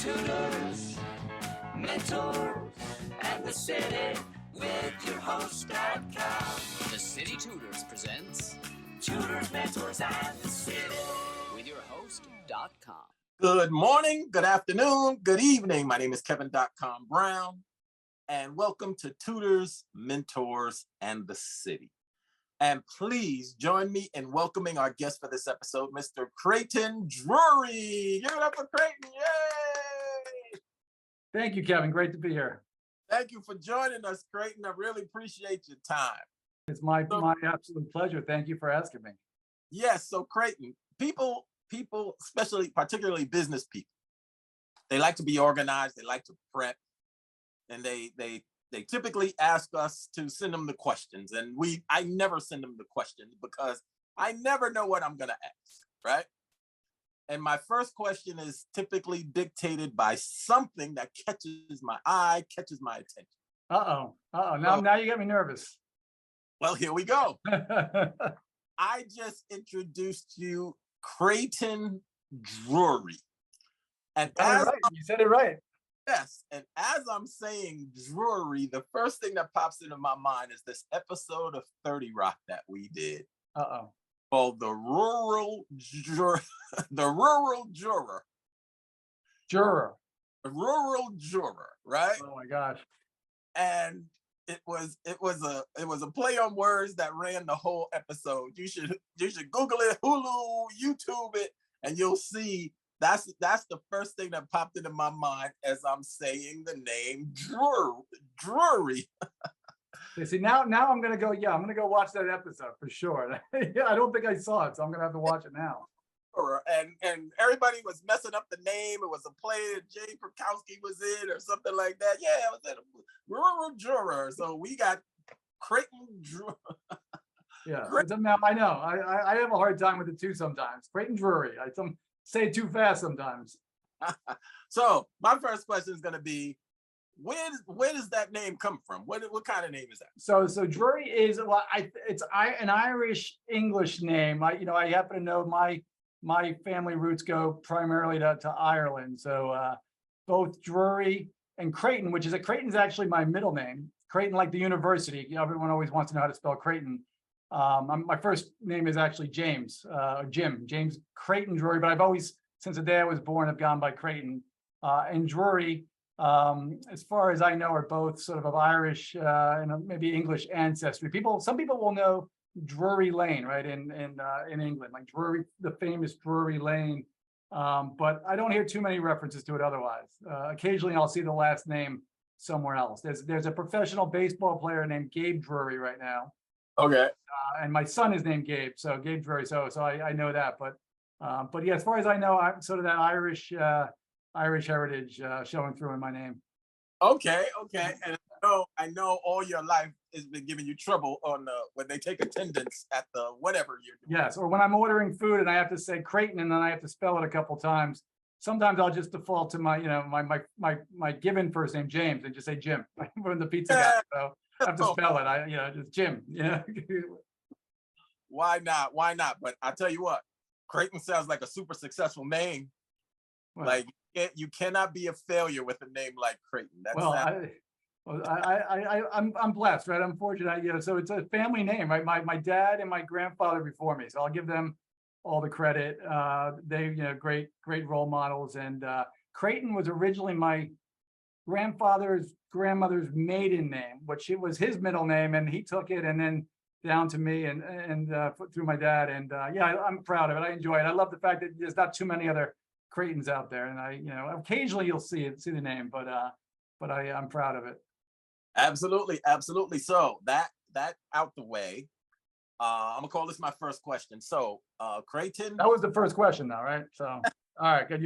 Tutors, mentors, and the city with your host.com. The City Tutors presents Tutors, mentors, and the city with your host.com. Good morning, good afternoon, good evening. My name is Kevin.com Brown, and welcome to Tutors, Mentors, and the City. And please join me in welcoming our guest for this episode, Mr. Creighton Drury. Give it up for Creighton, yay! Thank you, Kevin. Great to be here. Thank you for joining us, Creighton. I really appreciate your time. It's my absolute pleasure. Thank you for asking me. Yes, so Creighton, people, especially, particularly business people, they like to be organized, they like to prep, and they typically ask us to send them the questions, and I never send them the questions because I never know what I'm gonna ask, right? And my first question is typically dictated by something that catches my eye, catches my attention. Now you got me nervous. Well, here we go. I just introduced you, Creighton Drury. And you said it right. Yes, and as I'm saying Drury, the first thing that pops into my mind is this episode of 30 Rock that we did. Called the Rural Juror. The Rural Juror. The Rural Juror, right? Oh my gosh. And it was a play on words that ran the whole episode. You should Google it, Hulu, YouTube it, and you'll see that's the first thing that popped into my mind as I'm saying the name Drury. See, now I'm gonna go. Yeah, I'm gonna go watch that episode for sure. Yeah, I don't think I saw it, so I'm gonna have to watch it now. And everybody was messing up the name. It was a play that Jay Krakowski was in or something like that. Yeah, it was in Rural Juror. So we got Creighton Drury. Yeah, I know. I have a hard time with it too sometimes. Creighton Drury. I say it too fast sometimes. So my first question is going to be, where does that name come from? What kind of name is that? So Drury is an Irish English name. I happen to know my family roots go primarily to Ireland. So both Drury and Creighton, Creighton's actually my middle name. Creighton, like the university. Everyone always wants to know how to spell Creighton. My first name is actually James Creighton Drury, but I've always, since the day I was born, have gone by Creighton. And Drury, as far as I know, are both sort of Irish and maybe English ancestry. Some people will know Drury Lane, right, in England, like Drury, the famous Drury Lane. But I don't hear too many references to it otherwise. Occasionally, I'll see the last name somewhere else. There's a professional baseball player named Gabe Drury right now. Okay. And my son is named Gabe, so Gabe Drury. So I know that, but yeah, as far as I know, I'm sort of that Irish heritage showing through in my name. Okay. And I know all your life has been giving you trouble on when they take attendance at the whatever you're doing. Yes, or when I'm ordering food and I have to say Creighton and then I have to spell it a couple times. Sometimes I'll just default to my given first name, James, and just say Jim. I'm the pizza guy, so I have to spell it. Just Jim. Yeah. Why not? But I tell you what, Creighton sounds like a super successful name. Well, like you cannot be a failure with a name like Creighton. I'm blessed, right? I'm fortunate. So it's a family name, right? My dad and my grandfather before me, so I'll give them all the credit. They, great role models. And Creighton was originally my grandmother's maiden name, which it was his middle name, and he took it and then down to me and through my dad. And I'm proud of it. I enjoy it. I love the fact that there's not too many other Creightons out there, and occasionally you'll see the name, but I'm proud of it. Absolutely. So that out the way, I'm gonna call this my first question. So Creighton. That was the first question, though, right? So all right, good.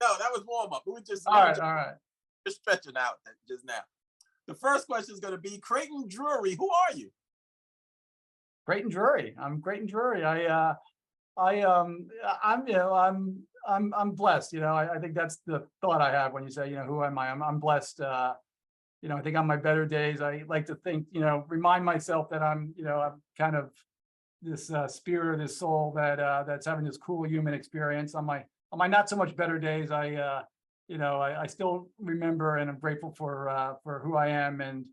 No, that was warm up. We were just all right. Just stretching out just now. The first question is gonna be Creighton Drury. Who are you? Creighton Drury. I'm Creighton Drury. I'm blessed. I think that's the thought I have when you say, who am I? I'm blessed. I think on my better days, I like to think, remind myself that I'm kind of this spirit or this soul that's having this cool human experience. On my not so much better days, I I still remember and I'm grateful for who I am and,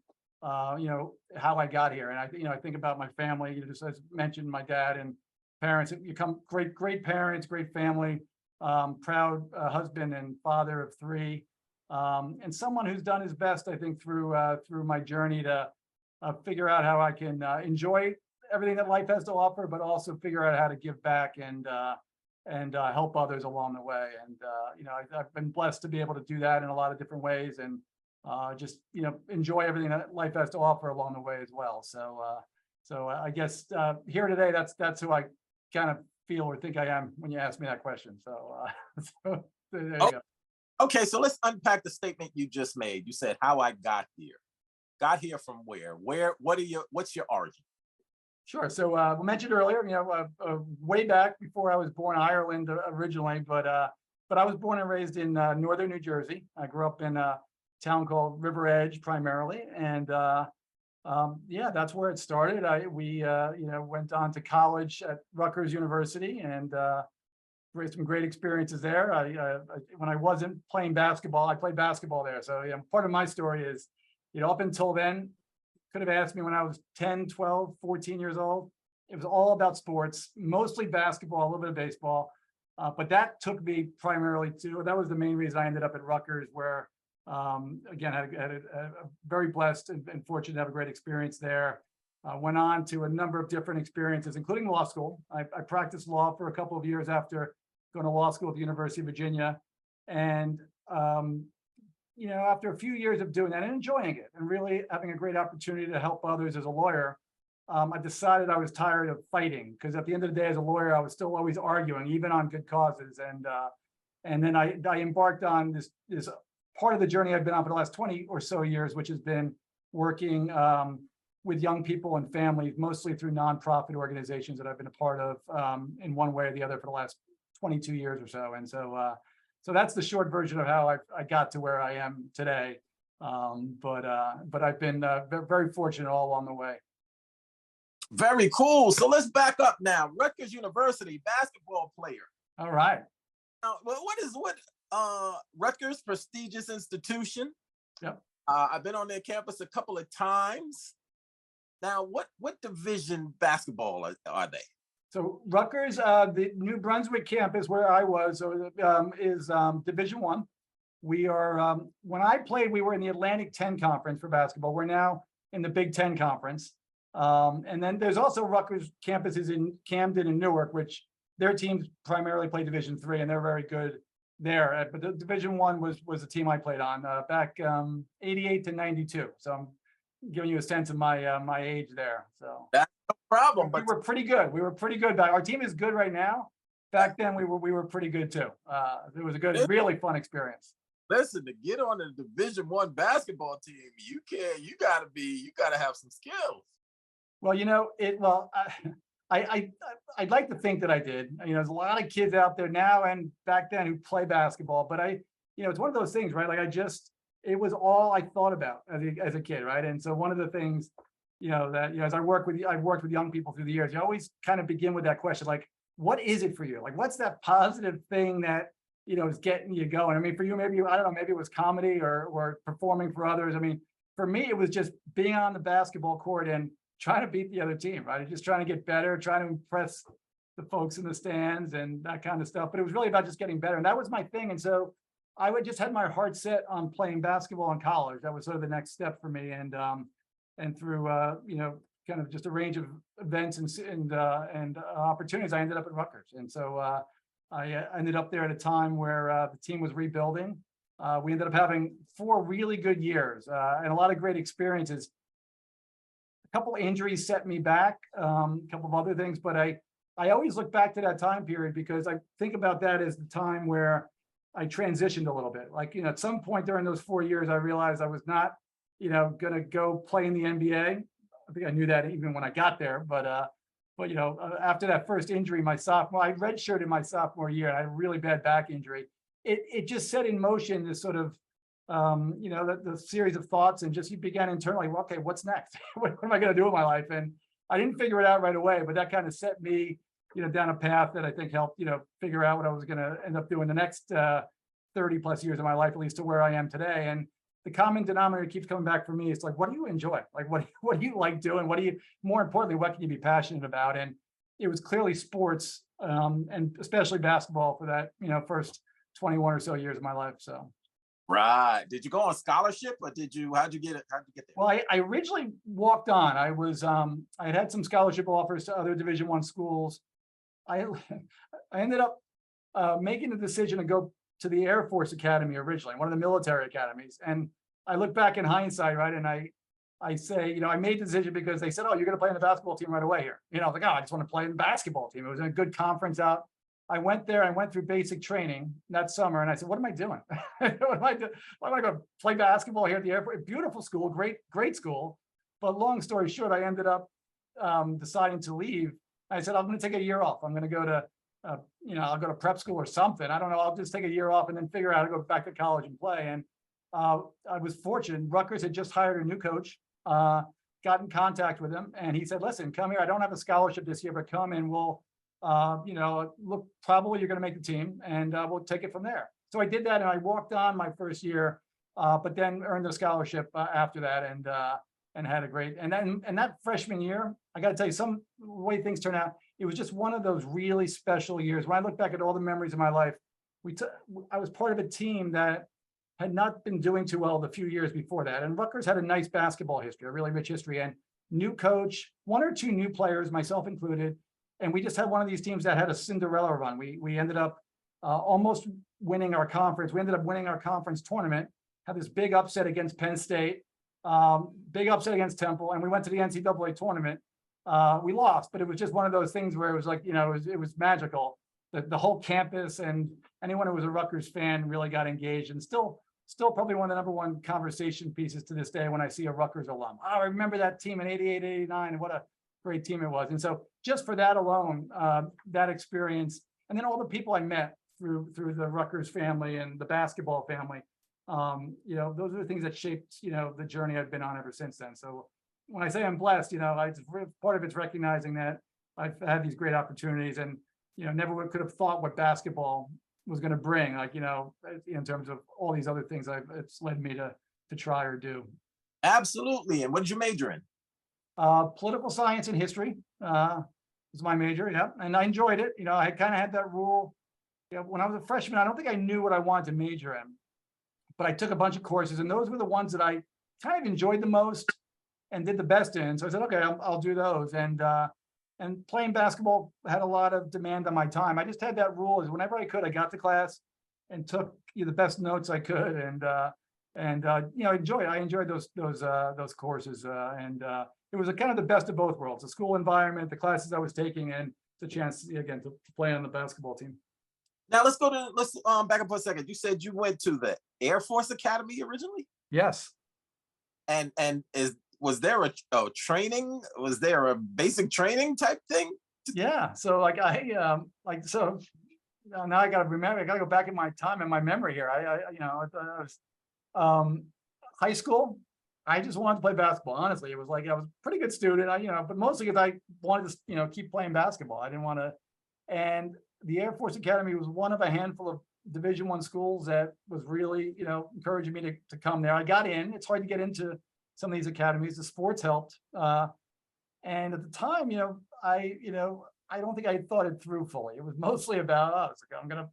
how I got here. And I think about my family, just as mentioned, my dad and parents, you come great parents, great family, proud husband and father of three, and someone who's done his best, I think, through my journey to figure out how I can enjoy everything that life has to offer, but also figure out how to give back and help others along the way. And I've been blessed to be able to do that in a lot of different ways, and just enjoy everything that life has to offer along the way as well. So I guess here today, that's who I kind of feel or think I am when you ask me that question. So, so there you go. Okay, so let's unpack the statement you just made. You said how I got here. Got here from where? What's your origin? Sure. So we mentioned earlier, way back before I was born, Ireland originally, but I was born and raised in northern New Jersey. I grew up in a town called River Edge primarily, and that's where it started. We went on to college at Rutgers University and raised some great experiences there. When I wasn't playing basketball, I played basketball there. So part of my story is, up until then, could have asked me when I was 10, 12, 14 years old. It was all about sports, mostly basketball, a little bit of baseball. But that took me primarily that was the main reason I ended up at Rutgers, where, again, had a very blessed and fortunate to have a great experience there. Went on to a number of different experiences, including law school. I practiced law for a couple of years after going to law school at the University of Virginia. And after a few years of doing that and enjoying it and really having a great opportunity to help others as a lawyer, I decided I was tired of fighting, because at the end of the day, as a lawyer, I was still always arguing, even on good causes. And then I embarked on this part of the journey I've been on for the last 20 or so years, which has been working with young people and families, mostly through nonprofit organizations that I've been a part of in one way or the other for the last 22 years or so. And so that's the short version of how I got to where I am today. But I've been very fortunate all along the way. Very cool. So let's back up now. Rutgers University, basketball player. All right. Now, what Rutgers, prestigious institution. Yep. I've been on their campus a couple of times. Now, what division basketball are they? So Rutgers, the New Brunswick campus where I was, is Division I. We are, when I played, we were in the Atlantic 10 conference for basketball. We're now in the Big 10 conference. And then there's also Rutgers campuses in Camden and Newark, which their teams primarily play Division III, and they're very good there. But the Division I was the team I played on back 88 to 92. So I'm giving you a sense of my age there. So that's no problem. But we were pretty good. We were pretty good back. Our team is good right now. Back then we were pretty good too. It was a good, really fun experience. Listen, to get on a Division I basketball team, you gotta have some skills. Well, I'd like to think that I did. There's a lot of kids out there now and back then who play basketball, but it's one of those things, right? Like it was all I thought about as a kid, right? And so one of the things, as I've worked with young people through the years, you always kind of begin with that question, like, what is it for you? Like, what's that positive thing that, is getting you going? I mean, for you, maybe it was comedy or performing for others. I mean, for me, it was just being on the basketball court and trying to beat the other team, right? Just trying to get better, trying to impress the folks in the stands and that kind of stuff. But it was really about just getting better. And that was my thing. And so I would just had my heart set on playing basketball in college. That was sort of the next step for me. And through, kind of just a range of events and opportunities, I ended up at Rutgers. And so I ended up there at a time where the team was rebuilding. We ended up having 4 really good years and a lot of great experiences. A couple of injuries set me back, a couple of other things, but I always look back to that time period because I think about that as the time where I transitioned a little bit. Like, at some point during those 4 years, I realized I was not, going to go play in the NBA. I think I knew that even when I got there, but after that first injury, I redshirted my sophomore year, and I had a really bad back injury. It just set in motion this sort of, the series of thoughts, and just you began internally, well, okay, what's next? What am I going to do with my life? And I didn't figure it out right away, but that kind of set me, down a path that I think helped, figure out what I was going to end up doing the next 30 plus years of my life, at least to where I am today. And the common denominator keeps coming back for me. It's like, what do you enjoy? Like, what do you like doing? More importantly, what can you be passionate about? And it was clearly sports, and especially basketball for that, first 21 or so years of my life. So. Right. Did you go on scholarship or how'd you get it? How'd you get there? Well, I originally walked on. I had some scholarship offers to other Division I schools. I ended up making the decision to go to the Air Force Academy originally, one of the military academies. And I look back in hindsight, right? And I say, I made the decision because they said, oh, you're going to play in the basketball team right away here. I was like, oh, I just want to play in the basketball team. It was a good conference out. I went there, I went through basic training that summer, and I said, what am I doing? What am I doing? Why am I going to play basketball here at the airport? Beautiful school, great school. But long story short, I ended up deciding to leave. I said, I'm going to take a year off. I'm going to go to, I'll go to prep school or something. I don't know. I'll just take a year off and then figure out how to go back to college and play. And I was fortunate. Rutgers had just hired a new coach, got in contact with him, and he said, listen, come here. I don't have a scholarship this year, but come and we'll, look, probably you're going to make the team, and we'll take it from there. So I did that, and I walked on my first year, but then earned a scholarship after that, and had a great, and that freshman year, I got to tell you, some way things turned out, it was just one of those really special years. When I look back at all the memories of my life, I was part of a team that had not been doing too well the few years before that, and Rutgers had a nice basketball history, a really rich history, and new coach, one or two new players, myself included. And we just had one of these teams that had a Cinderella run. We ended up almost winning our conference. We ended up winning our conference tournament, had this big upset against Penn State, big upset against Temple, and we went to the NCAA tournament. We lost, but it was just one of those things where it was like, it was magical. The whole campus and anyone who was a Rutgers fan really got engaged, and still probably one of the number one conversation pieces to this day when I see a Rutgers alum. Oh, I remember that team in 88, 89, and what a great team it was. And so just for that alone, that experience, and then all the people I met through the Rutgers family and the basketball family, those are the things that shaped, the journey I've been on ever since then. So when I say I'm blessed, part of it's recognizing that I've had these great opportunities, and, never could have thought what basketball was going to bring, in terms of all these other things it's led me to try or do. Absolutely. And what did you major in? Political science and history was my major, yeah, and I enjoyed it. I kind of had that rule. When I was a freshman, I don't think I knew what I wanted to major in, but I took a bunch of courses, and those were the ones that I kind of enjoyed the most and did the best in. So I said, okay, I'll do those. And playing basketball had a lot of demand on my time. I just had that rule: is whenever I could, I got to class and took the best notes I could, and I enjoyed those courses, and it was a kind of the best of both worlds: the school environment, the classes I was taking, and the chance again to play on the basketball team. Now let's back up for a second. You said you went to the Air Force Academy originally? Yes. And was there a training? Was there a basic training type thing? Yeah. So now I got to remember. I got to go back in my time and my memory here. I was high school. I just wanted to play basketball. Honestly, it was like I was a pretty good student. But mostly because I wanted to, keep playing basketball. I didn't want to. And the Air Force Academy was one of a handful of Division I schools that was really, encouraging me to come there. I got in. It's hard to get into some of these academies. The sports helped, and at the time, I don't think I thought it through fully. It was mostly about, it's like, I'm gonna,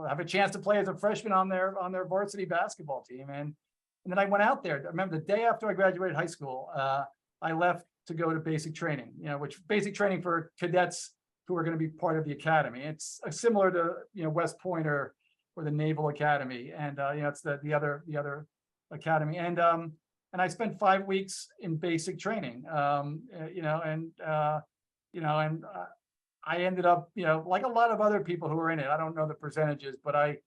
have a chance to play as a freshman on their varsity basketball team, and then I went out there. I remember the day after I graduated high school, I left to go to basic training. Which basic training for cadets who are going to be part of the academy. It's similar to West Point or the Naval Academy, and it's the other academy, and I spent 5 weeks in basic training, I ended up, like a lot of other people who were in it. I don't know the percentages, but I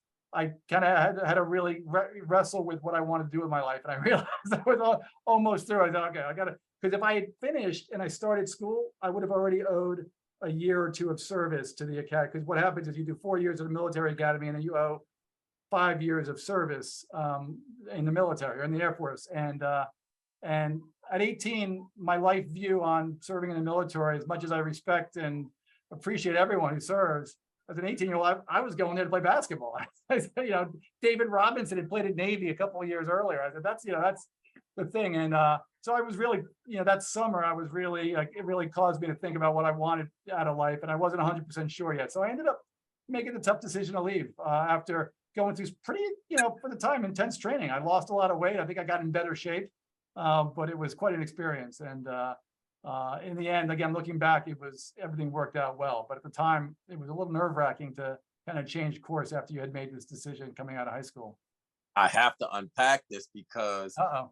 kind of had to really wrestle with what I wanted to do with my life, and I realized I was almost through. I thought, okay, I got to, because if I had finished and I started school, I would have already owed a year or two of service to the academy. Because what happens is you do 4 years at the military academy, and then you owe 5 years of service in the military or in the Air Force. And at 18, my life view on serving in the military, as much as I respect and appreciate everyone who serves, as an 18-year-old, I was going there to play basketball. David Robinson had played at Navy a couple of years earlier. I said, that's the thing. And so I was really, that summer, I was really, it really caused me to think about what I wanted out of life. And I wasn't 100% sure yet. So I ended up making the tough decision to leave after going through pretty, for the time, intense training. I lost a lot of weight. I think I got in better shape, but it was quite an experience. And in the end, again, looking back, everything worked out well. But at the time, it was a little nerve-wracking to kind of change course after you had made this decision coming out of high school. I have to unpack this because Uh-oh.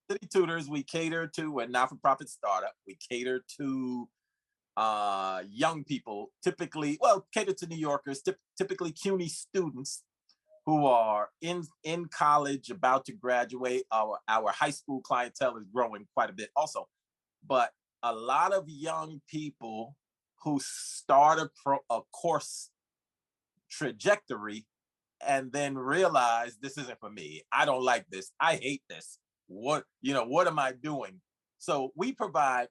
City Tutors, we cater to a not-for-profit startup. We cater to young people, cater to New Yorkers, typically CUNY students who are in college, about to graduate. Our high school clientele is growing quite a bit also, but a lot of young people who start a course trajectory and then realize this isn't for me. I don't like this. I hate this. What am I doing? So we provide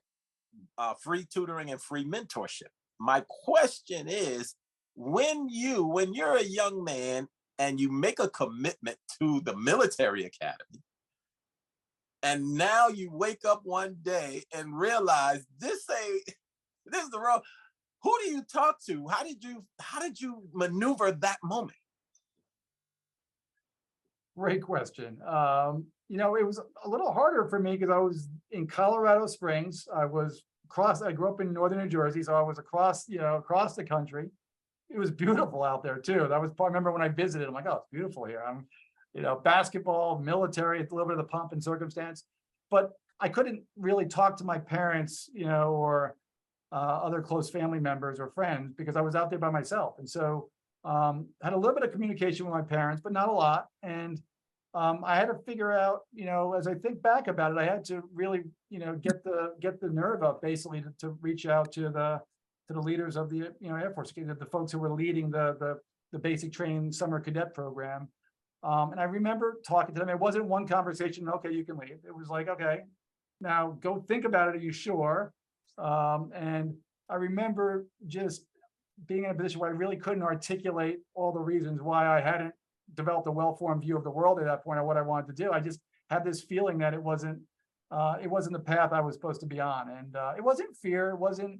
free tutoring and free mentorship. My question is, when you're a young man and you make a commitment to the military academy, and now you wake up one day and realize this is the wrong, who do you talk to? How did you maneuver that moment? Great question. It was a little harder for me because I was in Colorado Springs. I grew up in northern New Jersey, so I was across the country. It was beautiful out there too. I remember when I visited, I'm like, oh, it's beautiful here. I'm, basketball, military, it's a little bit of the pomp and circumstance, but I couldn't really talk to my parents, or other close family members or friends because I was out there by myself. And so had a little bit of communication with my parents, but not a lot. And I had to figure out, as I think back about it, I had to really, get the nerve up basically to reach out to the leaders of the, Air Force, the folks who were leading the basic training summer cadet program. And I remember talking to them. It wasn't one conversation. Okay, you can leave. It was like, okay, now go think about it. Are you sure? And I remember just being in a position where I really couldn't articulate all the reasons why I hadn't developed a well-formed view of the world at that point or what I wanted to do. I just had this feeling that it wasn't the path I was supposed to be on. And it wasn't fear, it wasn't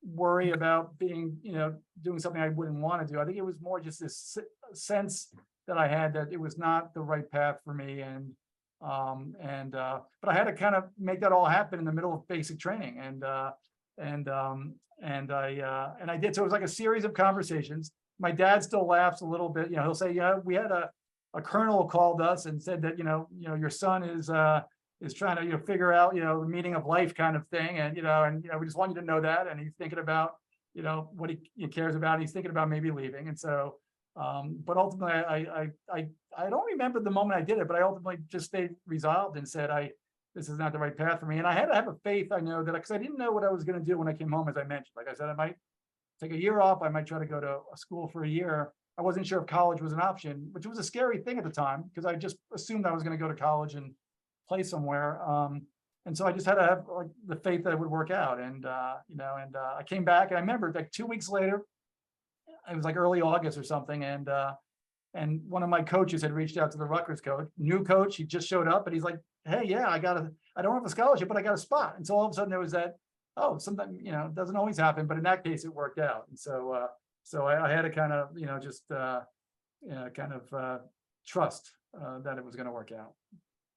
worry about being, doing something I wouldn't want to do. I think it was more just this sense that I had that it was not the right path for me. But I had to kind of make that all happen in the middle of basic training. And I did. So it was like a series of conversations. My dad still laughs a little bit. He'll say, "Yeah, we had a colonel called us and said that your son is trying to figure out the meaning of life kind of thing, and we just want you to know that." And he's thinking about what he cares about. And he's thinking about maybe leaving. And so, but ultimately, I don't remember the moment I did it, but I ultimately just stayed resolved and said, this is not the right path for me. And I had to have a faith, I know that, because I didn't know what I was going to do when I came home, as I mentioned. Like I said, I might take a year off. I might try to go to a school for a year. I wasn't sure if college was an option, which was a scary thing at the time because I just assumed I was going to go to college and play somewhere. And so I just had to have the faith that it would work out. And, I came back and I remember 2 weeks later, it was like early August or something. And one of my coaches had reached out to the Rutgers coach, new coach. He just showed up and he's like, "Hey, yeah, I don't have a scholarship, but I got a spot." And so all of a sudden there was that, sometimes, it doesn't always happen, but in that case it worked out. And so, I had to kind of, trust that it was going to work out.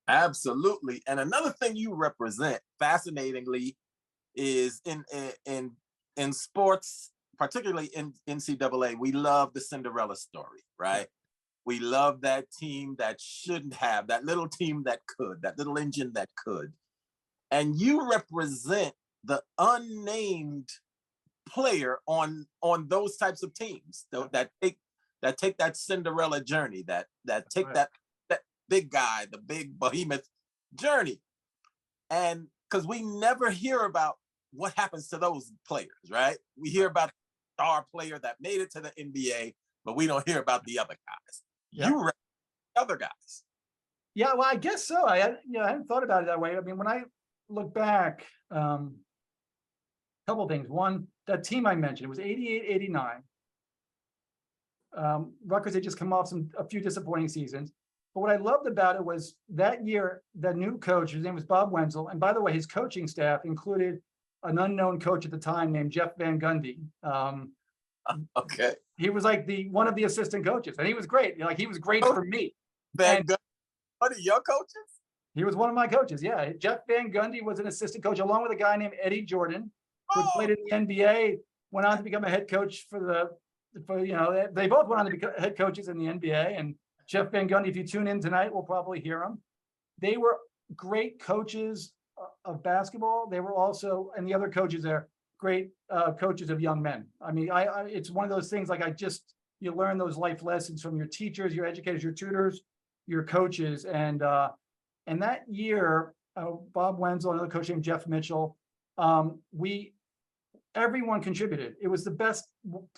Absolutely. And another thing you represent, fascinatingly, is in sports, particularly in NCAA, we love the Cinderella story, right? We love that team that shouldn't have, that little team that could, that little engine that could. And you represent the unnamed player on those types of teams that take that Cinderella journey, that take Right. that big guy, the big behemoth journey. And because we never hear about what happens to those players, right? We hear about the star player that made it to the NBA, but we don't hear about the other guys. Yeah. You represent the other guys. Yeah, well, I guess so. I hadn't thought about it that way. I mean, when I look back, a couple of things. One, that team I mentioned, it was 88, 89. Rutgers had just come off a few disappointing seasons. But what I loved about it was that year, the new coach, his name was Bob Wenzel. And by the way, his coaching staff included an unknown coach at the time named Jeff Van Gundy. Okay. He was like one of the assistant coaches, and he was great. Like, he was great for me. Van Gundy, one of your coaches? He was one of my coaches. Yeah. Jeff Van Gundy was an assistant coach along with a guy named Eddie Jordan, who played in the NBA, went on to become a head coach they both went on to become head coaches in the NBA. And Jeff Van Gundy, if you tune in tonight, we'll probably hear him. They were great coaches of basketball. They were also, and the other coaches there, great coaches of young men. I mean, it's one of those things, like, you learn those life lessons from your teachers, your educators, your tutors, your coaches. And that year, Bob Wenzel, another coach named Jeff Mitchell, everyone contributed. It was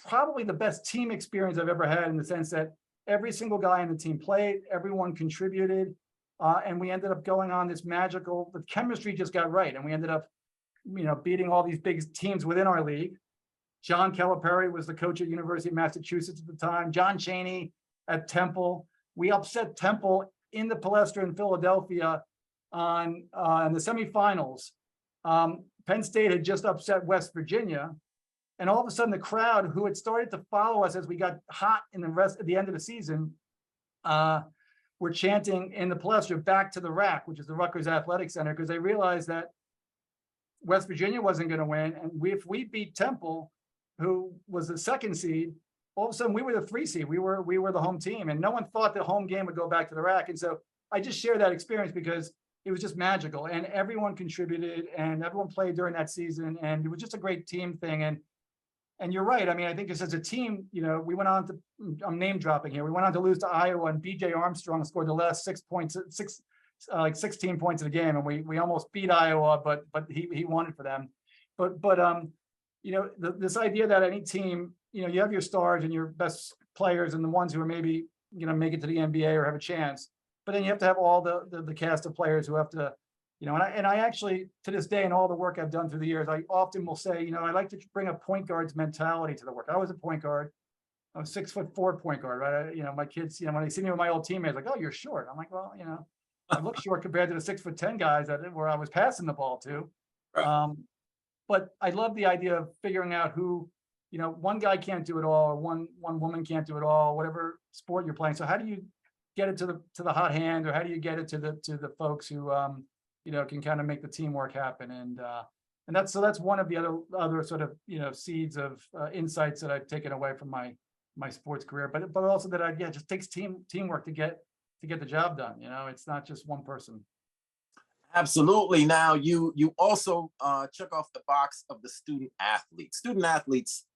probably the best team experience I've ever had, in the sense that every single guy on the team played, everyone contributed, and we ended up going on this the chemistry just got right, and we ended up, beating all these big teams within our league. John Calipari was the coach at University of Massachusetts at the time. John Chaney at Temple. We upset Temple in the Palestra in Philadelphia in the semifinals. Penn State had just upset West Virginia, and all of a sudden the crowd, who had started to follow us as we got hot at the end of the season, were chanting in the Palestra, "Back to the rack," which is the Rutgers Athletic Center, because they realized that West Virginia wasn't going to win, and if we beat Temple, who was the second seed, all of a sudden we were the 3 seed. We were the home team, and no one thought the home game would go back to the rack. And so I just share that experience because it was just magical, and everyone contributed, and everyone played during that season, and it was just a great team thing. And you're right. I mean, I think just as a team, we went on to, I'm name dropping here, we went on to lose to Iowa, and BJ Armstrong scored the last 6 points, 16 points in the game, and we almost beat Iowa, but he won it for them. But this idea that any team, you have your stars and your best players and the ones who are maybe make it to the NBA or have a chance, but then you have to have all the cast of players who have to, and I actually, to this day, in all the work I've done through the years, I often will say, I like to bring a point guard's mentality to the work. I was a point guard. I was 6'4" point guard, right? My kids, when they see me with my old teammates, like, "Oh, you're short." I'm like, "Well, I look short compared to the 6'10" guys where I was passing the ball to." Right. But I love the idea of figuring out who, one guy can't do it all, or one woman can't do it all, whatever sport you're playing. So how do you get it to the hot hand, or how do you get it to the folks who can kind of make the teamwork happen? And that's one of the other sort of seeds of insights that I've taken away from my sports career. But also that it just takes teamwork to get the job done. It's not just one person. Absolutely. Now you also check off the box of the student athletes. Student athletes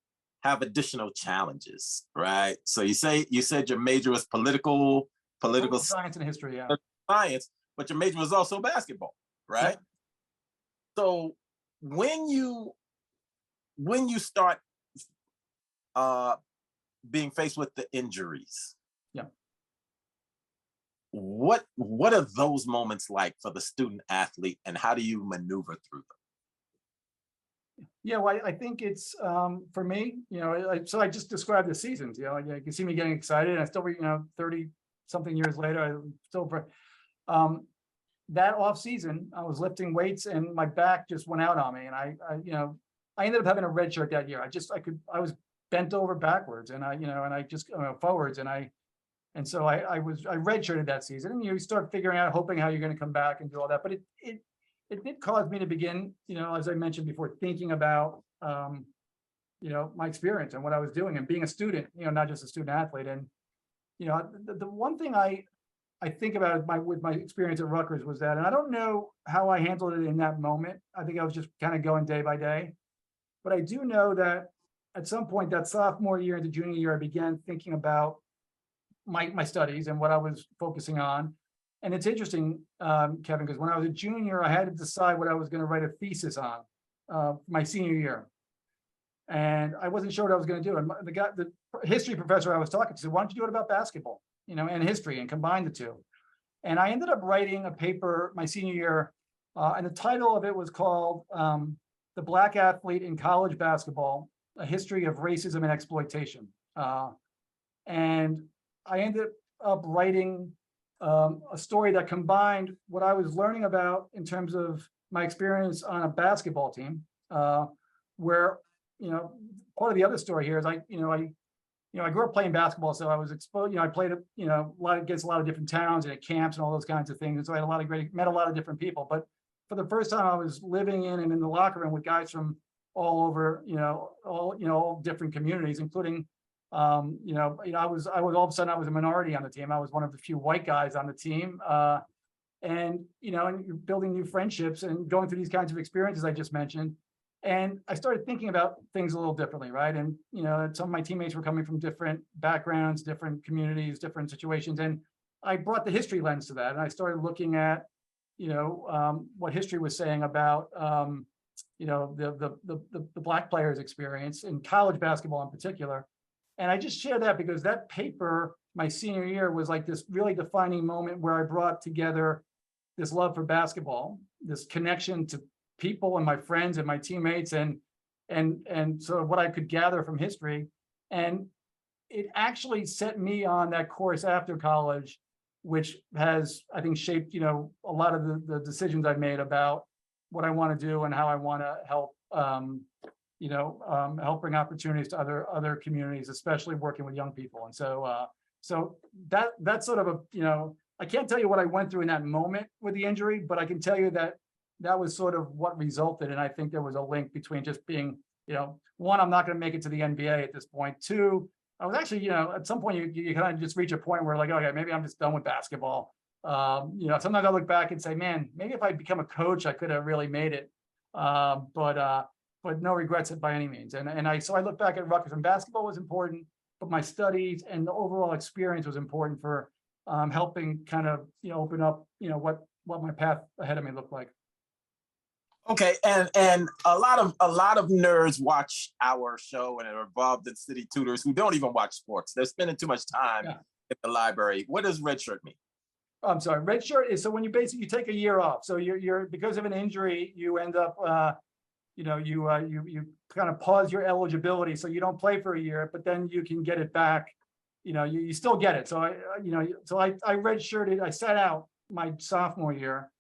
have additional challenges, right? So you said your major was political science and history, yeah. Science, but your major was also basketball, right? Yeah. So when you start being faced with the injuries, yeah, what are those moments like for the student athlete, and how do you maneuver through them? Yeah, well, I think it's for me, so I just described the seasons. You can see me getting excited, and I still, 30 something years later, I still that off season, I was lifting weights and my back just went out on me, and I ended up having a red shirt that year. I was bent over backwards, and I just forwards, and so I redshirted that season. And you start figuring out, hoping how you're going to come back and do all that. But it did cause me to begin, as I mentioned before, thinking about my experience and what I was doing, and being a student, not just a student athlete. And the one thing I think about with my experience at Rutgers was that, and I don't know how I handled it in that moment. I think I was just kind of going day by day. But I do know that at some point that sophomore year into junior year, I began thinking about my studies and what I was focusing on. And it's interesting, Kevin, because when I was a junior, I had to decide what I was going to write a thesis on my senior year. And I wasn't sure what I was going to do. And the history professor I was talking to said, "Why don't you do it about basketball, and history, and combine the two?" And I ended up writing a paper my senior year, and the title of it was called "The Black Athlete in College Basketball: A History of Racism and Exploitation." And I ended up writing a story that combined what I was learning about in terms of my experience on a basketball team, where, part of the other story here is I grew up playing basketball, so I was exposed, I played, against a lot of different towns and at camps and all those kinds of things. And so I had met a lot of different people. But for the first time, I was living in and in the locker room with guys from all over, all different communities, including, I was all of a sudden I was a minority on the team. I was one of the few white guys on the team. And you're building new friendships and going through these kinds of experiences I just mentioned. And I started thinking about things a little differently, right? And, some of my teammates were coming from different backgrounds, different communities, different situations. And I brought the history lens to that. And I started looking at, what history was saying about, the Black players' experience in college basketball in particular. And I just share that because that paper, my senior year, was like this really defining moment where I brought together this love for basketball, this connection to people and my friends and my teammates and sort of what I could gather from history. And it actually set me on that course after college, which has, I think, shaped, a lot of the decisions I've made about what I want to do and how I want to help, help bring opportunities to other communities, especially working with young people. And so that's sort of I can't tell you what I went through in that moment with the injury, but I can tell you that was sort of what resulted. And I think there was a link between just being, one, I'm not going to make it to the NBA at this point. Two, I was actually, at some point you kind of just reach a point where like, okay, maybe I'm just done with basketball. Sometimes I look back and say, man, maybe if I'd become a coach, I could have really made it. But no regrets by any means. So I look back at Rutgers, and basketball was important, but my studies and the overall experience was important for helping kind of, open up, what my path ahead of me looked like. Okay, and a lot of nerds watch our show and are involved in City Tutors who don't even watch sports. They're spending too much time at the library. What does redshirt mean? I'm sorry, redshirt is so when you take a year off. So you're because of an injury, you end up you kind of pause your eligibility, so you don't play for a year, but then you can get it back. You still get it. So I redshirted. I sat out my sophomore year.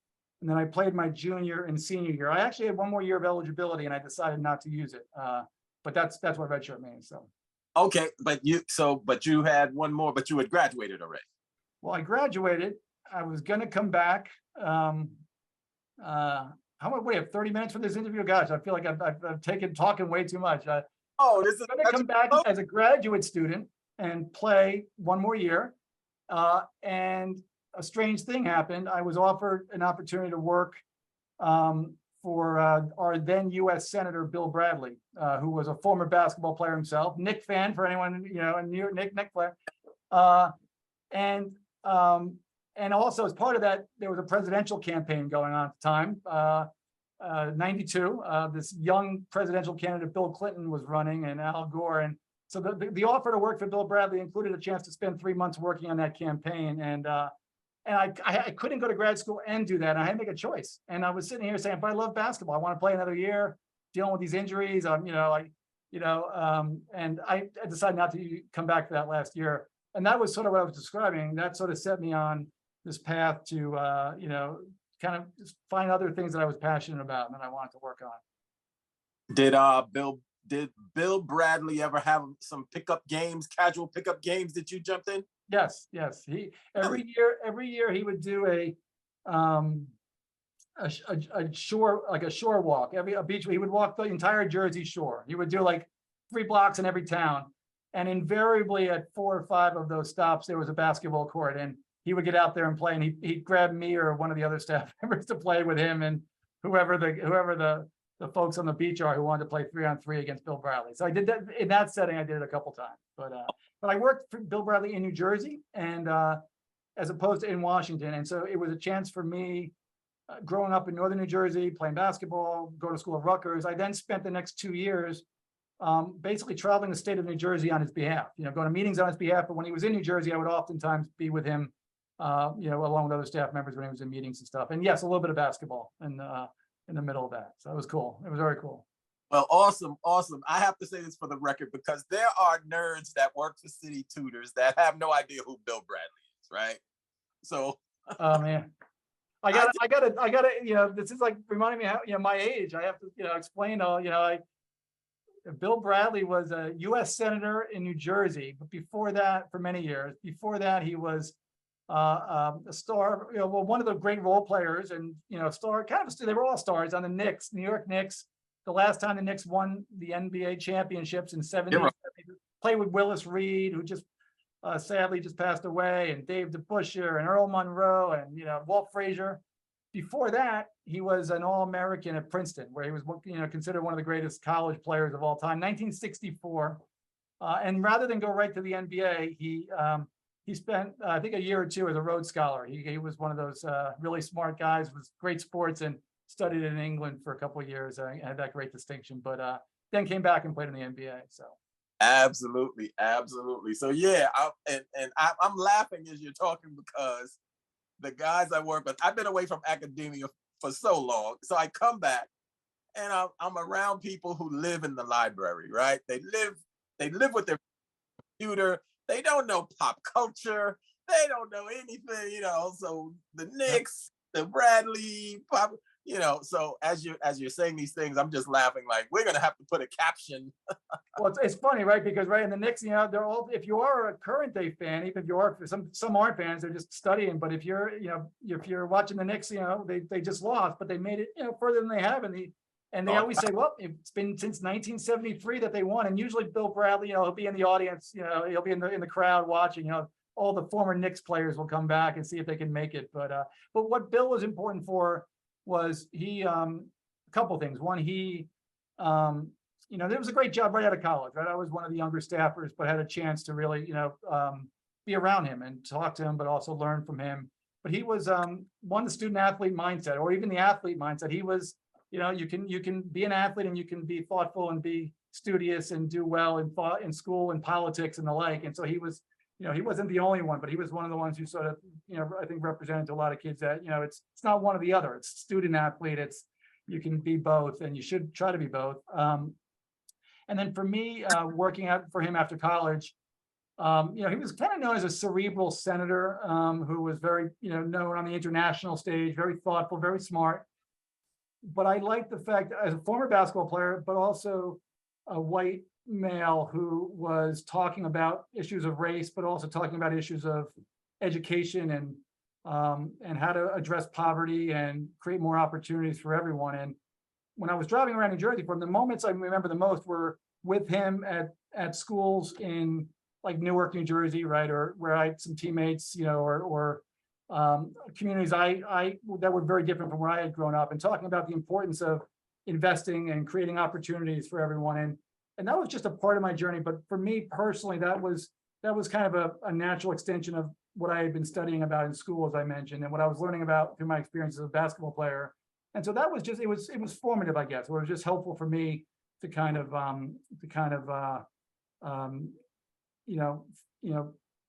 And then I played my junior and senior year. I actually had one more year of eligibility, and I decided not to use it. But that's what redshirt means. So. Okay, but you had one more, but you had graduated already. Well, I graduated. I was going to come back. How much? We have 30 minutes for this interview. Gosh, I feel like I've taken talking way too much. This is going to come back as a graduate student and play one more year, and a strange thing happened. I was offered an opportunity to work for our then U.S. Senator Bill Bradley, who was a former basketball player himself, Knick fan for anyone in New York, Knick player, and also as part of that, there was a presidential campaign going on at the time. 92, this young presidential candidate Bill Clinton was running, and Al Gore, and so the offer to work for Bill Bradley included a chance to spend 3 months working on that campaign, and I couldn't go to grad school and do that. I had to make a choice. And I was sitting here saying, but I love basketball. I want to play another year, dealing with these injuries. And I decided not to come back for that last year. And that was sort of what I was describing. That sort of set me on this path to, kind of just find other things that I was passionate about and that I wanted to work on. Did Bill Bradley ever have some casual pickup games that you jumped in? Yes. He every year he would do a shore walk, a beach. He would walk the entire Jersey Shore. He would do like 3 blocks in every town, and invariably at 4 or 5 of those stops there was a basketball court, and he would get out there and play. And he'd grab me or one of the other staff members to play with him and whoever the folks on the beach are who wanted to play 3-on-3 against Bill Bradley. So I did that in that setting. I did it a couple times, but I worked for Bill Bradley in New Jersey, and as opposed to in Washington. And so it was a chance for me, growing up in Northern New Jersey, playing basketball, go to school at Rutgers. I then spent the next 2 years basically traveling the state of New Jersey on his behalf, going to meetings on his behalf. But when he was in New Jersey, I would oftentimes be with him, along with other staff members when he was in meetings and stuff. And yes, a little bit of basketball in the middle of that. So it was cool. It was very cool. Well, awesome, awesome. I have to say this for the record because there are nerds that work for city tutors that have no idea who Bill Bradley is, right? So Oh man. I I gotta, this is like reminding me how, my age. I have to, explain all, Bill Bradley was a US Senator in New Jersey, but before that, for many years, before that, he was a star, well, one of the great role players and, star, kind of, they were all stars on the Knicks, New York Knicks. The last time the Knicks won the NBA championships in 70, played with Willis Reed, who just sadly just passed away, and Dave DeBusschere and Earl Monroe and, Walt Frazier. Before that, he was an All-American at Princeton, where he was, considered one of the greatest college players of all time, 1964. And rather than go right to the NBA, he spent, I think, a year or two as a Rhodes Scholar. He was one of those really smart guys with great sports and studied in England for a couple of years. Had that great distinction, but then came back and played in the NBA. So absolutely, absolutely. So yeah, I'm laughing as you're talking because the guys I work with, I've been away from academia for so long. So I come back and I'm around people who live in the library, right? They live with their computer. They don't know pop culture. They don't know anything, so the Knicks, the Bradley, pop, so as you're saying these things, I'm just laughing like we're gonna have to put a caption. Well, it's funny, right? Because in the Knicks, they're all, if you are a current day fan, even if you are, some aren't fans, they're just studying. But if you're watching the Knicks, they just lost, but they made it, further than they have and they always say, well, it's been since 1973 that they won. And usually Bill Bradley, he'll be in the audience, he'll be in the crowd watching, all the former Knicks players will come back and see if they can make it. But what Bill was important for was he, a couple things. One, he, there was a great job right out of college, right? I was one of the younger staffers, but had a chance to really, be around him and talk to him, but also learn from him. But he was one, the student athlete mindset, or even the athlete mindset. He was, you can be an athlete and you can be thoughtful and be studious and do well in school and politics and the like. And so he was, he wasn't the only one, but he was one of the ones who sort of, I think represented to a lot of kids that, it's not one or the other. It's student athlete. You can be both, and you should try to be both. And then for me, working out for him after college, he was kind of known as a cerebral senator who was very, known on the international stage, very thoughtful, very smart. But I like the fact, as a former basketball player, but also a white male who was talking about issues of race, but also talking about issues of education and how to address poverty and create more opportunities for everyone. And when I was driving around New Jersey, from the moments I remember the most were with him at schools in like Newark, New Jersey, right, or where I had some teammates, or communities that were very different from where I had grown up, and talking about the importance of investing and creating opportunities for everyone. And that was just a part of my journey. But for me personally, that was kind of a natural extension of what I had been studying about in school, as I mentioned, and what I was learning about through my experience as a basketball player. And so that was just, it was formative, I guess. It was just helpful for me to kind of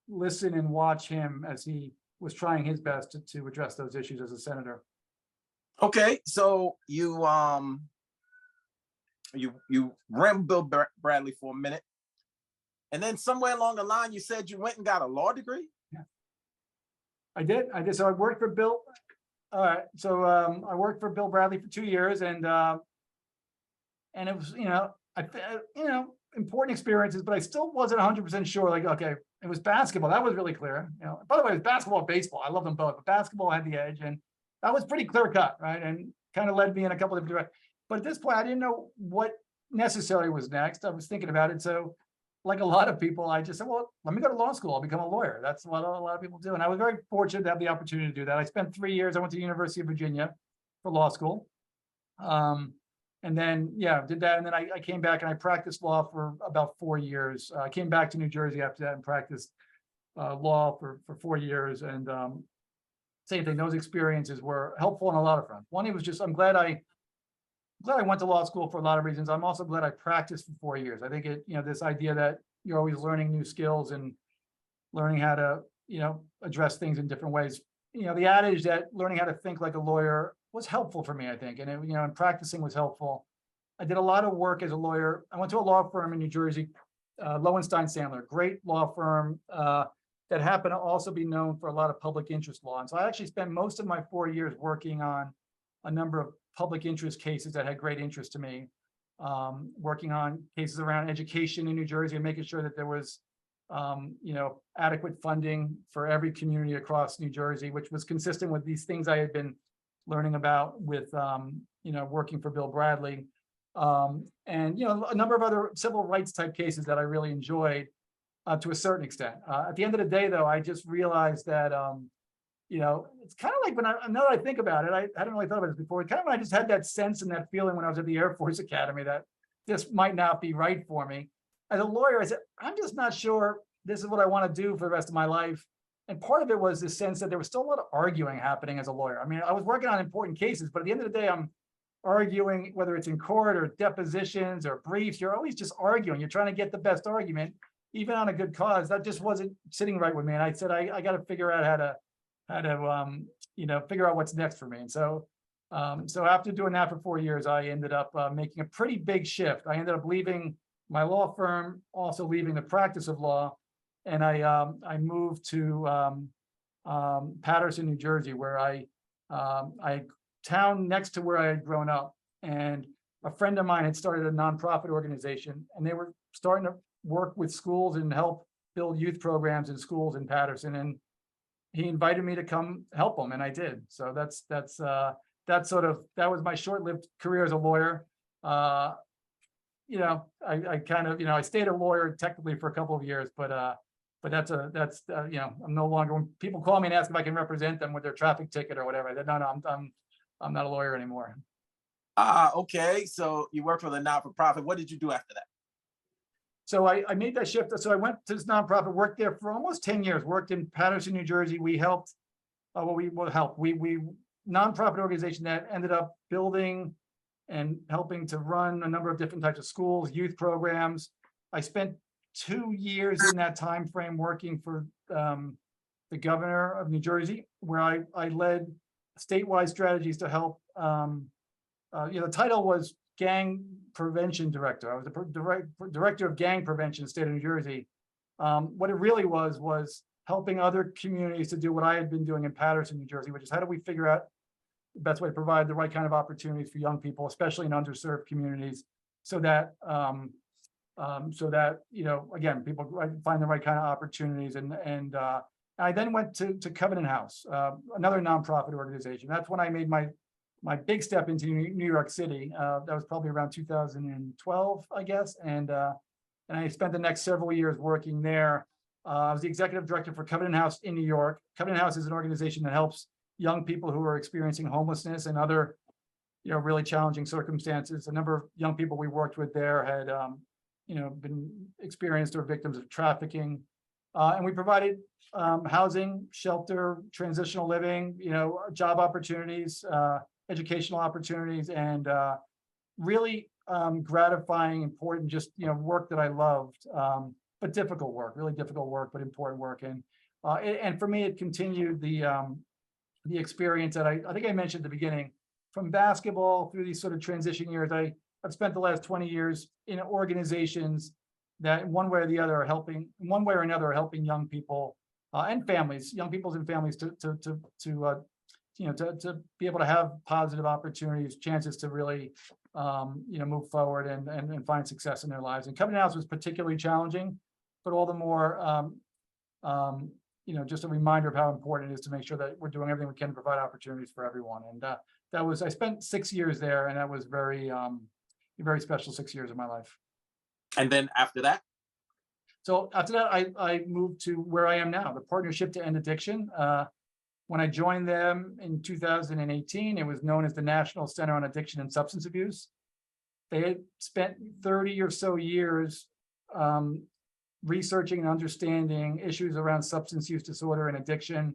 listen and watch him as he was trying his best to address those issues as a senator. Okay, so you ran Bill Bradley for a minute, and then somewhere along the line you said you went and got a law degree. Yeah, I did. So I worked for Bill. All right, so I worked for Bill Bradley for 2 years, and it was important experiences, but I still wasn't 100% sure. Like, okay, it was basketball. That was really clear. By the way, it was basketball and baseball. I love them both, but basketball had the edge, and that was pretty clear cut, right? And kind of led me in a couple of different directions. But at this point, I didn't know what necessarily was next. I was thinking about it. So like a lot of people, I just said, well, let me go to law school. I'll become a lawyer. That's what a lot of people do. And I was very fortunate to have the opportunity to do that. I spent 3 years. I went to the University of Virginia for law school. And then, did that. And then I came back and I practiced law for about 4 years. I came back to New Jersey after that and practiced law for 4 years. And same thing, those experiences were helpful on a lot of fronts. One, it was just, I'm glad I went to law school for a lot of reasons. I'm also glad I practiced for 4 years. I think this idea that you're always learning new skills and learning how to, address things in different ways. The adage that learning how to think like a lawyer was helpful for me, I think. And and practicing was helpful. I did a lot of work as a lawyer. I went to a law firm in New Jersey, Lowenstein Sandler, great law firm that happened to also be known for a lot of public interest law. And so I actually spent most of my 4 years working on a number of public interest cases that had great interest to me, working on cases around education in New Jersey and making sure that there was adequate funding for every community across New Jersey, which was consistent with these things I had been learning about with, working for Bill Bradley. And a number of other civil rights type cases that I really enjoyed to a certain extent. At the end of the day, though, I just realized that, it's kind of like now that I think about it, I hadn't really thought about this before. Kind of when I just had that sense and that feeling when I was at the Air Force Academy that this might not be right for me. As a lawyer, I said, I'm just not sure this is what I want to do for the rest of my life. And part of it was the sense that there was still a lot of arguing happening as a lawyer. I mean, I was working on important cases, but at the end of the day, I'm arguing, whether it's in court or depositions or briefs, you're always just arguing. You're trying to get the best argument, even on a good cause. That just wasn't sitting right with me. And I said, I got to figure out how to figure out what's next for me. And so after doing that for 4 years, I ended up making a pretty big shift. I ended up leaving my law firm, also leaving the practice of law. And I moved to Paterson, New Jersey, where I town next to where I had grown up. And a friend of mine had started a nonprofit organization, and they were starting to work with schools and help build youth programs in schools in Paterson. And he invited me to come help him, and I did. So that was my short-lived career as a lawyer. I stayed a lawyer technically for a couple of years, but I'm no longer, when people call me and ask if I can represent them with their traffic ticket or whatever, I said, no, I'm not a lawyer anymore. Okay. So you worked for the not-for-profit. What did you do after that? So I made that shift. So I went to this nonprofit, worked there for almost 10 years, worked in Paterson, New Jersey. We helped, we nonprofit organization that ended up building and helping to run a number of different types of schools, youth programs. I spent 2 years in that time frame working for the governor of New Jersey, where I led statewide strategies to help. The title was Gang Prevention Director. I was the director of gang prevention in the state of New Jersey. What it really was helping other communities to do what I had been doing in Paterson, New Jersey, which is how do we figure out the best way to provide the right kind of opportunities for young people, especially in underserved communities, so that again, people find the right kind of opportunities. And I then went to Covenant House, another nonprofit organization. That's when I made my big step into New York City. That was probably around 2012, I guess. And I spent the next several years working there. I was the executive director for Covenant House in New York. Covenant House is an organization that helps young people who are experiencing homelessness and other, really challenging circumstances. A number of young people we worked with there had, been experienced or victims of trafficking. And we provided housing, shelter, transitional living, job opportunities, educational opportunities, and really gratifying, important, just work that I loved, but difficult work, really difficult work, but important work. And for me, it continued the experience that I think I mentioned at the beginning, from basketball through these sort of transition years. I've spent the last 20 years in organizations that in one way or another are helping young people and families, young peoples and families to be able to have positive opportunities, chances to really, move forward and find success in their lives. And Covenant House was particularly challenging, but all the more, just a reminder of how important it is to make sure that we're doing everything we can to provide opportunities for everyone. And I spent 6 years there, and that was very special 6 years of my life. And then after that? So after that, I moved to where I am now, the Partnership to End Addiction. When I joined them in 2018, it was known as the National Center on Addiction and Substance Abuse. They had spent 30 or so years researching and understanding issues around substance use disorder and addiction.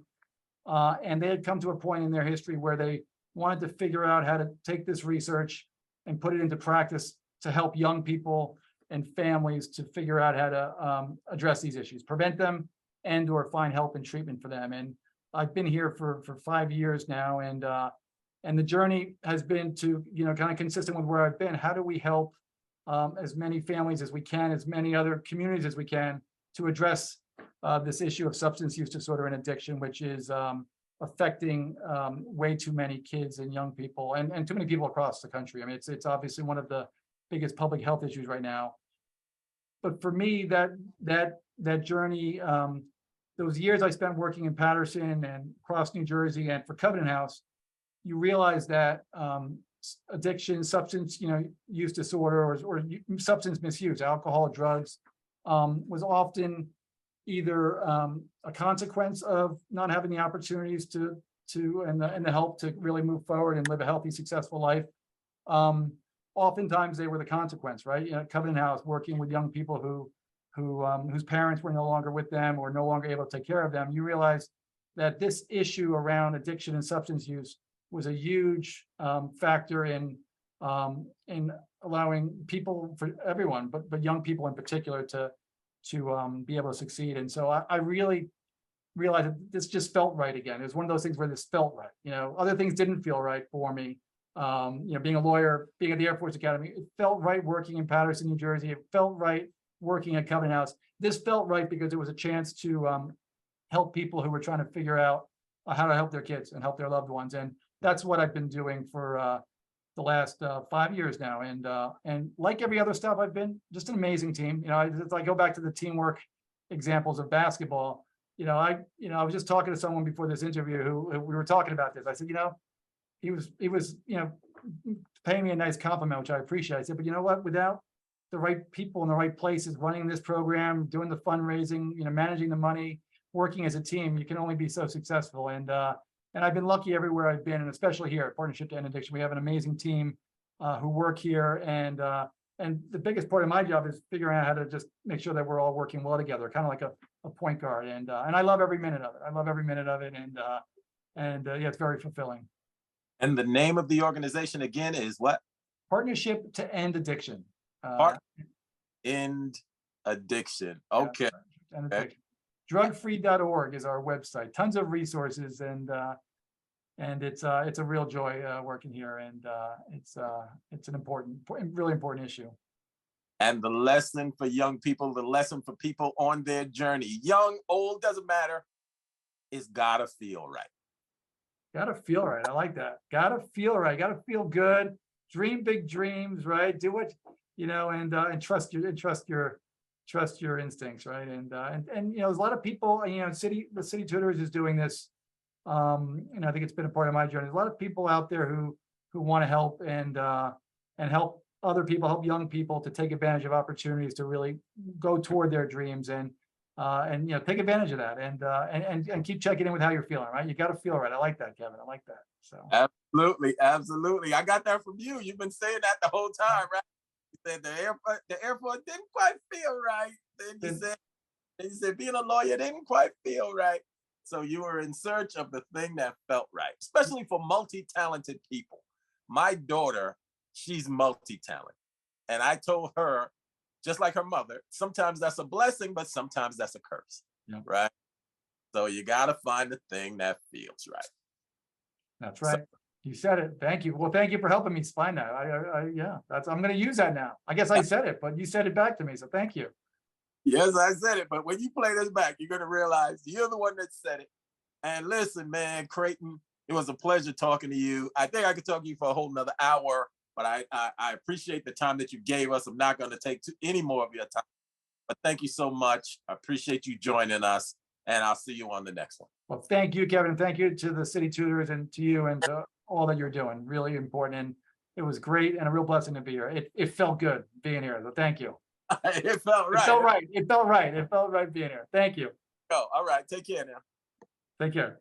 And they had come to a point in their history where they wanted to figure out how to take this research and put it into practice to help young people and families to figure out how to address these issues, prevent them, and or find help and treatment for them. And I've been here for 5 years now, and And the journey has been to, kind of consistent with where I've been. How do we help as many families as we can, as many other communities as we can, to address this issue of substance use disorder and addiction, which is affecting way too many kids and young people, and too many people across the country. I mean, it's obviously one of the biggest public health issues right now. But for me, that journey, those years I spent working in Paterson and across New Jersey and for Covenant House, you realize that addiction, substance, use disorder, or substance misuse, alcohol, drugs, was often either a consequence of not having the opportunities and the help to really move forward and live a healthy, successful life. Oftentimes they were the consequence, right? Covenant House, working with young people whose parents were no longer with them or no longer able to take care of them. You realize that this issue around addiction and substance use was a huge factor in allowing people, for everyone, but young people in particular, to be able to succeed. And so I really realized that this just felt right again. It was one of those things where this felt right. Other things didn't feel right for me. Being a lawyer, being at the Air Force Academy, it felt right working in Paterson, New Jersey. It felt right working at Covenant House. This felt right because it was a chance to help people who were trying to figure out how to help their kids and help their loved ones. And that's what I've been doing for the last 5 years now. And like every other step, I've been just an amazing team. I go back to the teamwork examples of basketball. I was just talking to someone before this interview who we were talking about this. I said, he was paying me a nice compliment, which I appreciate. I said, but you know what? Without the right people in the right places running this program, doing the fundraising, managing the money, working as a team, you can only be so successful. And I've been lucky everywhere I've been, and especially here at Partnership to End Addiction. We have an amazing team who work here, and the biggest part of my job is figuring out how to just make sure that we're all working well together, kind of like a point guard. And I love every minute of it. I love every minute of it, and yeah, it's very fulfilling. And the name of the organization again is what? Partnership to End Addiction. End Addiction. Okay. Yeah, End Addiction. Drugfree.org is our website. Tons of resources, and it's a real joy working here, and it's an really important issue. And the lesson for young people, the lesson for people on their journey, young, old, doesn't matter, is gotta feel right. Gotta feel right. I like that. Gotta feel right. Gotta feel good. Dream big dreams, right? Do what, and trust your instincts, right? And there's a lot of people, the City Tutors is doing this. And I think it's been a part of my journey. There's a lot of people out there who want to help and help other people, help young people to take advantage of opportunities to really go toward their dreams and take advantage of that and keep checking in with how you're feeling, right? You got to feel right. I like that, Kevin. I like that. So absolutely. I got that from you. You've been saying that the whole time, right? You said the airport didn't quite feel right. Then you said being a lawyer didn't quite feel right. So you were in search of the thing that felt right, especially for multi-talented people. My daughter, she's multi-talented. And I told her, just like her mother, sometimes that's a blessing, but sometimes that's a curse, right? So you got to find the thing that feels right. That's right. So, you said it. Thank you. Well, thank you for helping me find that. I'm going to use that now. I guess I said it, but you said it back to me. So thank you. Yes, I said it. But when you play this back, you're going to realize you're the one that said it. And listen, man, Creighton, it was a pleasure talking to you. I think I could talk to you for a whole nother hour, but I appreciate the time that you gave us. I'm not going to take any more of your time. But thank you so much. I appreciate you joining us, and I'll see you on the next one. Well, thank you, Kevin. Thank you to the City Tutors and to you and all that you're doing. Really important. And it was great and a real blessing to be here. It felt good being here. So thank you. It felt right. It felt right. It felt right. It felt right being here. Thank you. All right. Take care now. Take care.